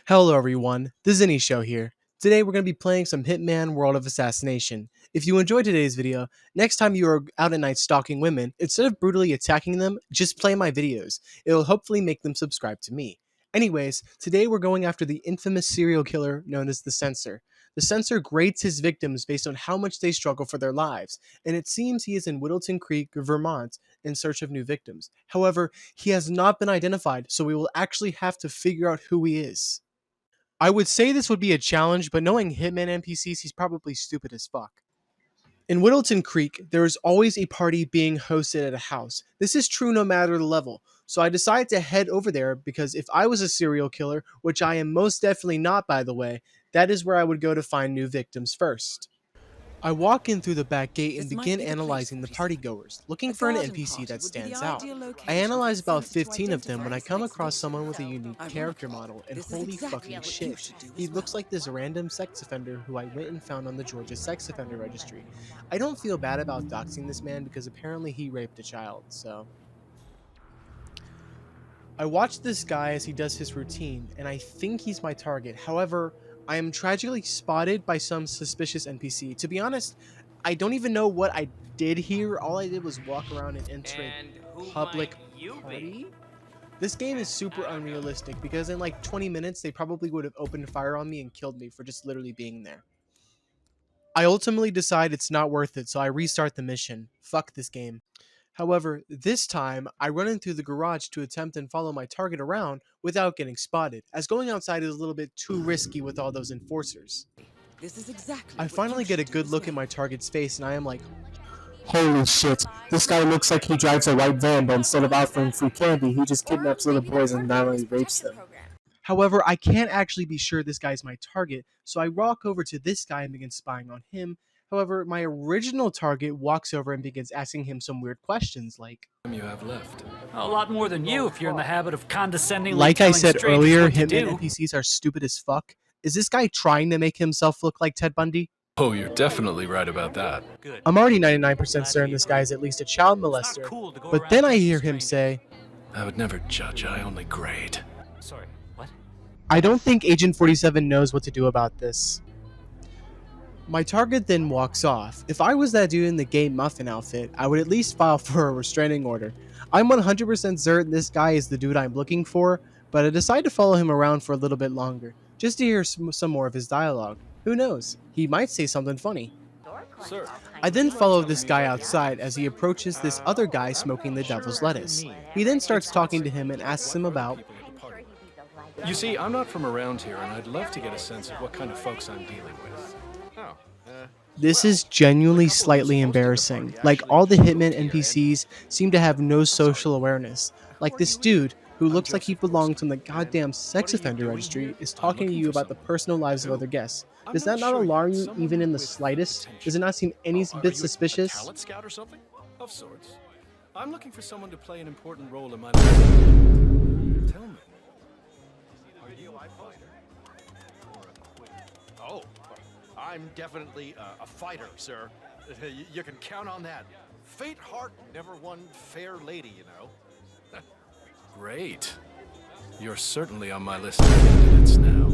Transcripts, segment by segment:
Hello everyone, the Zinnie Show here. Today we're going to be playing some Hitman World of Assassination. If you enjoyed today's video, next time you are out at night stalking women, instead of brutally attacking them, just play my videos. It'll hopefully make them subscribe to me. Anyways, today we're going after the infamous serial killer known as the Censor. The Censor grades his victims based on how much they struggle for their lives, and it seems he is in Whittleton Creek, Vermont, in search of new victims. However, he has not been identified, so we will actually have to figure out who he is. I would say this would be a challenge, but knowing Hitman NPCs, he's probably stupid as fuck. In Whittleton Creek, there is always a party being hosted at a house. This is true no matter the level, so I decided to head over there because if I was a serial killer, which I am most definitely not by the way, that is where I would go to find new victims first. I walk in through the back gate and This might begin be the place, analyzing the 47. partygoers, looking A for an garden NPC party that would be the stands out. ideal I location analyze for about the sensor to 15 of them when I identify come sex across victims. someone with a unique character Ironically, model, and this is holy exactly fucking what you shit, should do he as looks well. like this random sex offender who I went and found on the Georgia sex offender registry. I don't feel bad about doxing this man because apparently he raped a child, so... I watch this guy as he does his routine, and I think he's my target. However, I am tragically spotted by some suspicious NPC. To be honest, I don't even know what I did here. All I did was walk around and enter a And who public might you party. be? This game is super unrealistic because in like 20 minutes, they probably would have opened fire on me and killed me for just literally being there. I ultimately decide it's not worth it, so I restart the mission. Fuck this game. However, this time, I run into the garage to attempt and follow my target around without getting spotted, as going outside is a little bit too risky with all those enforcers. This is exactly I what finally you get a should do good as look well. at my target's face and I am like, Holy shit, this guy looks like he drives a white van, but instead of offering free candy, he just kidnaps little boys and violently rapes them. however, I can't actually be sure this guy's my target, so I walk over to this guy and begin spying on him. However, my original target walks over and begins asking him some weird questions like, You have left. A lot more than you if you're in the habit of condescendingly like I telling said strangers earlier, what to Hitman do. NPCs are stupid as fuck. Is this guy trying to make himself look like Ted Bundy? Oh, you're definitely right about that. Good. I'm already 99% certain this guy is at least a child molester, Cool to go but around then I judging hear him strangers. say, I would never judge, I only grade. Sorry, what? I don't think Agent 47 knows what to do about this. My target then walks off. If I was that dude in the gay muffin outfit, I would at least file for a restraining order. I'm 100% certain this guy is the dude I'm looking for, but I decide to follow him around for a little bit longer, just to hear some more of his dialogue. Who knows? He might say something funny. Sir, I then follow this guy outside as he approaches this other guy smoking the devil's lettuce. He then starts talking to him and asks him about, you see, I'm not from around here, and I'd love to get a sense of what kind of folks I'm dealing with. Oh, this is genuinely slightly embarrassing. Like, all the Hitman NPCs seem to have no social awareness. Like, this dude, who looks like he belongs on the goddamn sex offender registry, is talking to you about the personal lives of other guests. Does that not alarm you even in the slightest? Does it not seem any bit suspicious? A talent scout or something? Of sorts. I'm looking for someone to play an important role in my life. Tell me. Are you a fighter? Oh, I'm definitely a fighter, sir. You can count on that. Faint heart never won fair lady, you know. Great. You're certainly on my list of candidates now.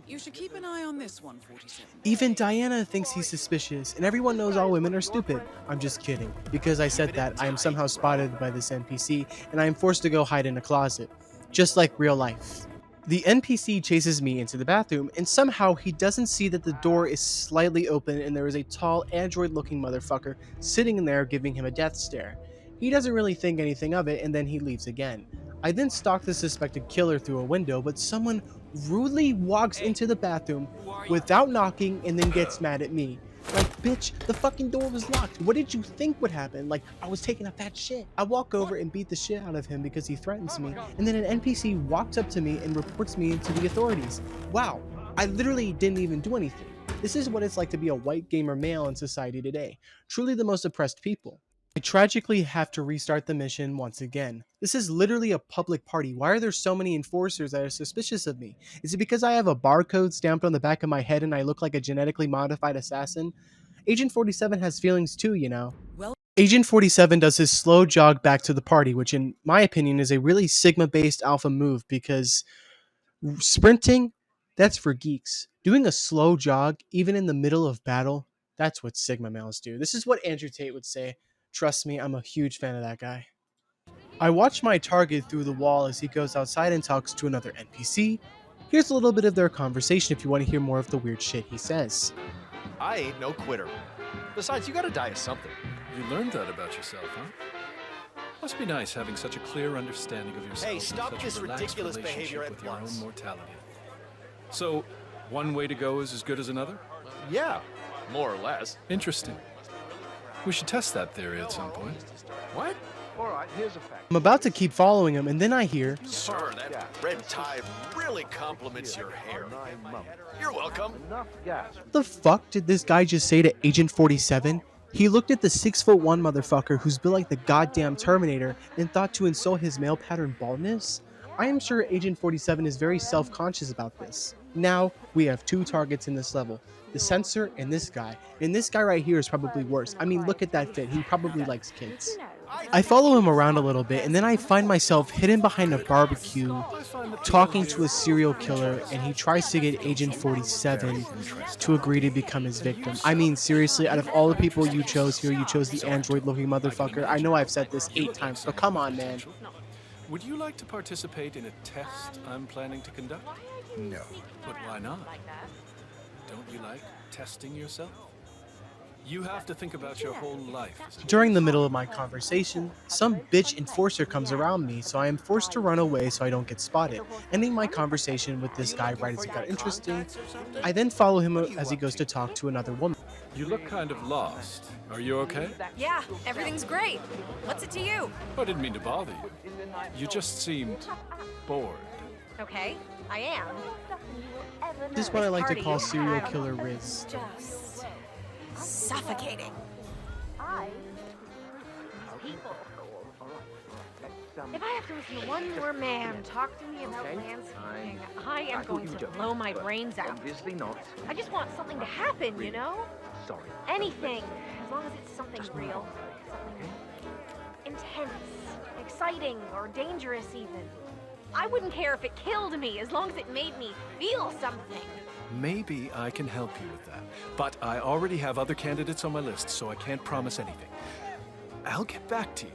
You should keep an eye on this one, 47. Even Diana thinks he's suspicious, and everyone knows all women are stupid. I'm just kidding. Because I said that, I am somehow spotted by this NPC, and I am forced to go hide in a closet. Just like real life. The NPC chases me into the bathroom, and somehow he doesn't see that the door is slightly open and there is a tall, android-looking motherfucker sitting in there giving him a death stare. He doesn't really think anything of it, and then he leaves again. I then stalk the suspected killer through a window, but someone rudely walks into the bathroom without knocking and then gets mad at me. Like, bitch, the fucking door was locked. What did you think would happen? Like, I was taking a fat shit. I walk over and beat the shit out of him because he threatens me, and then an NPC walks up to me and reports me to the authorities. Wow, I literally didn't even do anything. This is what it's like to be a white gamer male in society today. Truly the most oppressed people. I tragically have to restart the mission once again. This is literally a public party. Why are there so many enforcers that are suspicious of me? Is it because I have a barcode stamped on the back of my head and I look like a genetically modified assassin? Agent 47 has feelings too, you know. Well, Agent 47 does his slow jog back to the party, which in my opinion is a really Sigma-based alpha move because Sprinting, that's for geeks. Doing a slow jog, even in the middle of battle, that's what Sigma males do. This is what Andrew Tate would say. Trust me, I'm a huge fan of that guy. I watch my target through the wall as he goes outside and talks to another NPC. Here's a little bit of their conversation if you want to hear more of the weird shit he says. I ain't no quitter. Besides, you gotta die of something. You learned that about yourself, huh? Must be nice having such a clear understanding of yourself. Hey, and stop such this a relaxed ridiculous relationship behavior at with your once. own mortality. So, one way to go is as good as another? Yeah, more or less. Interesting. We should test that theory at some point. What? I'm about to keep following him, and then I hear, Sir, that red tie really compliments your hair. You're welcome. what the fuck did this guy just say to Agent 47? He looked at the 6'1" motherfucker who's built like the goddamn Terminator and thought to insult his male pattern baldness? I am sure Agent 47 is very self-conscious about this. Now, we have two targets in this level. The censor and this guy. And this guy right here is probably worse. I mean, look at that fit. He probably likes kids. I follow him around a little bit, and then I find myself hidden behind a barbecue, talking to a serial killer, and he tries to get Agent 47 to agree to become his victim. I mean, seriously, out of all the people you chose here, you chose the android-looking motherfucker. I know I've said this 8 times, but come on, man. Would you like to participate in a test I'm planning to conduct? No. But why not? Don't you like testing yourself? You have to think about your whole life. During the middle of my conversation, some bitch enforcer comes around me, so I am forced to run away so I don't get spotted, ending my conversation with this guy right as it got interesting. I then follow him as he goes to talk to another woman. You look kind of lost. Are you okay? Yeah, everything's great. What's it to you? I didn't mean to bother you. You just seemed bored. Okay, I am. This is what I like to Party call you serial had killer Riz. Just suffocating. If I have to listen to one more man talk to me about landscaping, I am going to blow my brains out. Obviously not. I just want something to happen, you know? Sorry. Anything, as long as it's something real. Something intense, exciting, or dangerous even. I wouldn't care if it killed me, as long as it made me feel something. Maybe I can help you with that. But I already have other candidates on my list, so I can't promise anything. I'll get back to you.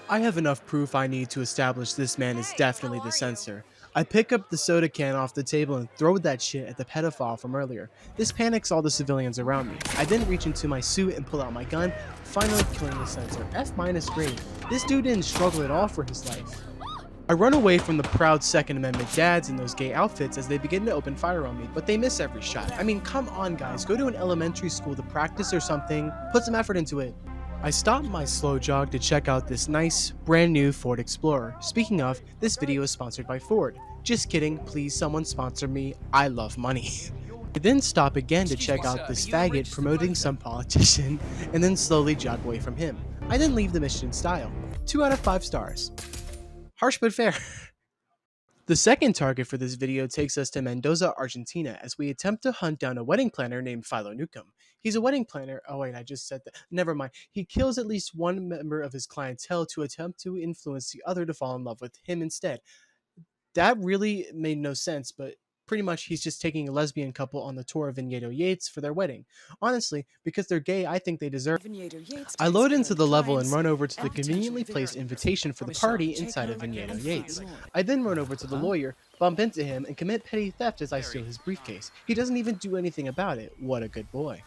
I have enough proof I need to establish this man is definitely the censor. I pick up the soda can off the table and throw that shit at the pedophile from earlier. This panics all the civilians around me. I then reach into my suit and pull out my gun, finally killing the censor. F- grade. This dude didn't struggle at all for his life. I run away from the proud Second Amendment dads in those gay outfits as they begin to open fire on me, but they miss every shot. I mean, come on guys, go to an elementary school to practice or something, put some effort into it. I stopped my slow jog to check out this nice, brand new Ford Explorer. Speaking of, this video is sponsored by Ford. Just kidding, please someone sponsor me, I love money. I then stop again to check out this faggot promoting some politician, and then slowly jog away from him. I then leave the mission in style. 2 out of 5 stars. Harsh but fair. The second target for this video takes us to Mendoza, Argentina, as we attempt to hunt down a wedding planner named Philo Newcomb. He's a wedding planner. Oh wait, I just said that. Never mind. He kills at least one member of his clientele to attempt to influence the other to fall in love with him instead. That really made no sense, but pretty much he's just taking a lesbian couple on the tour of Vigneto Yates for their wedding. Honestly, because they're gay, I think they deserve. I load into the level and run over to the conveniently placed invitation for the party inside of Vigneto Yates. I then run over to the lawyer, bump into him, and commit petty theft as I steal his briefcase. He doesn't even do anything about it. What a good boy.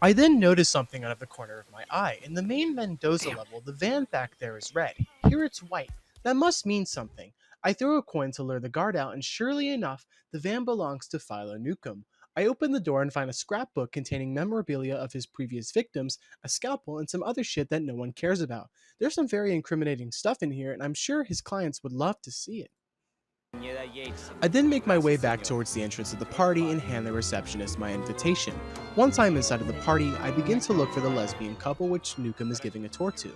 I then notice something out of the corner of my eye. In the main Mendoza level, the van back there is red. Here it's white. That must mean something. I throw a coin to lure the guard out, and surely enough, the van belongs to Philo Newcomb. I open the door and find a scrapbook containing memorabilia of his previous victims, a scalpel, and some other shit that no one cares about. There's some very incriminating stuff in here, and I'm sure his clients would love to see it. I then make my way back towards the entrance of the party and hand the receptionist my invitation. Once I'm inside of the party, I begin to look for the lesbian couple which Newcomb is giving a tour to.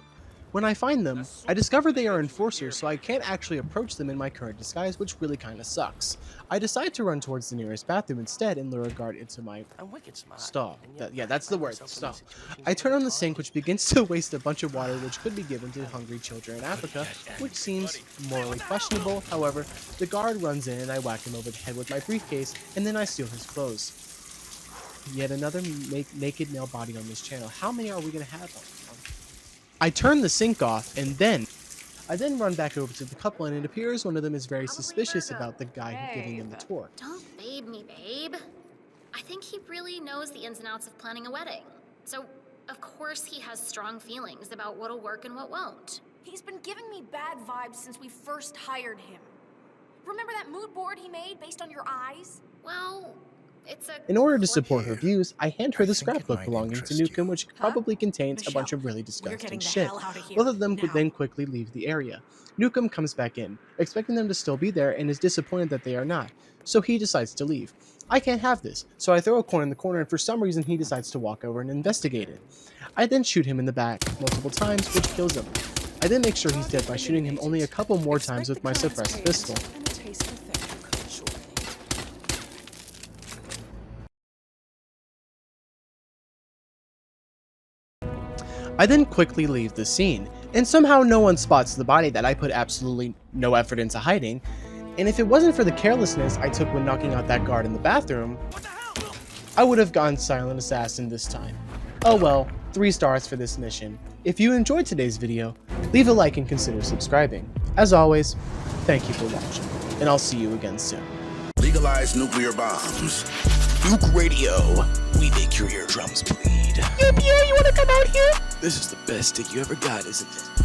When I find them, I discover they are enforcers, so I can't actually approach them in my current disguise, which really kinda sucks. I decide to run towards the nearest bathroom instead and lure a guard into my stall. Yeah, that's the word, stall. I turn on the sink, which begins to waste a bunch of water which could be given to hungry children in Africa, which seems morally questionable. However, the guard runs in and I whack him over the head with my briefcase, and then I steal his clothes. Yet another naked male body on this channel. How many are we gonna have on? I turn the sink off, and I then run back over to the couple, and it appears one of them is very suspicious about the guy giving them the tour. Don't babe me, babe. I think he really knows the ins and outs of planning a wedding. So, of course he has strong feelings about what'll work and what won't. He's been giving me bad vibes since we first hired him. Remember that mood board he made based on your eyes? Well, it's a... In order to support her views, I hand her the scrapbook belonging to Nukem, which probably contains a bunch of really disgusting shit. Both of them would then quickly leave the area. Nukem comes back in, expecting them to still be there, and is disappointed that they are not, so he decides to leave. I can't have this, so I throw a coin in the corner, and for some reason he decides to walk over and investigate it. I then shoot him in the back multiple times, which kills him. I then make sure he's dead by shooting him only a couple more times with my suppressed pistol. I then quickly leave the scene, and somehow no one spots the body that I put absolutely no effort into hiding, and if it wasn't for the carelessness I took when knocking out that guard in the bathroom, I would have gone silent assassin this time. Oh well, 3 stars for this mission. If you enjoyed today's video, leave a like and consider subscribing. As always, thank you for watching, and I'll see you again soon. Legalize nuclear bombs. Nuke Radio. We make your eardrums bleed. You wanna come out here? This is the best dick you ever got, isn't it?